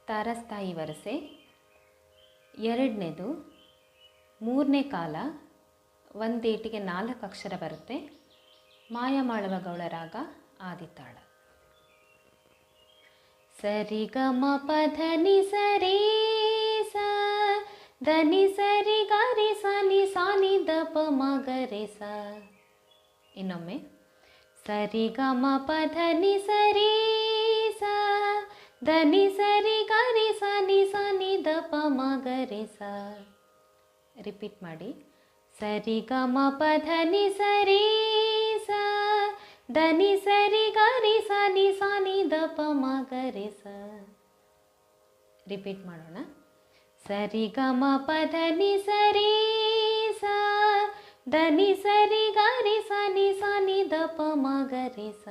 ತಾರಸ್ಥಾಯಿ ವರಸೆ. ಎರಡನೇದು ಮೂರನೇ ಕಾಲ, ಒಂದೇಟಿಗೆ 4 ಅಕ್ಷರ ಬರುತ್ತೆ. ಮಾಯಮಾಳವ ಗೌಳ ರಾಗ ಆದಿತಾಳ. ಸರಿ ಗ ಮ ಪ ಧ ನಿ ಸರಿ ಸ ಧ ನಿ ಸರಿ ಗ ರಿ ಸ ನಿ ಸ ನಿ ದ ಪ ಮ ಗ ರೆ ಸ. ಇನ್ನೊಮ್ಮೆ ಸರಿ ಗ ಮ ಪ ಧ ನಿ ಸರಿ ಸ ಧ ನಿ ಸರಿ ಗ ರಿ ಸ ನಿ ಸ ನಿ ದ ಪ ಮ ಗ ರೆ ಸ. ರಿಪೀಟ್ ಮಾಡಿ. ಸರಿ ಗ ಮ ಪ ಧ ನಿ ಸರಿ ಸ ಧ ನಿ ಸರಿ ಗ ರಿ ಸ ನಿ ಸ ನಿ ದ ಪ ಮ ಗ ರೆ ಸ. ರಿಪೀಟ್ ಮಾಡೋಣ. ಸರಿ ಗ ಮ ಪ ಧ ನಿ ಸರಿ ಸ ಧ ನಿ ಸರಿ ಗ ರಿ ಸ ನಿ ಸ ನಿ ದ ಪ ಮ ಗ ರೆ ಸ.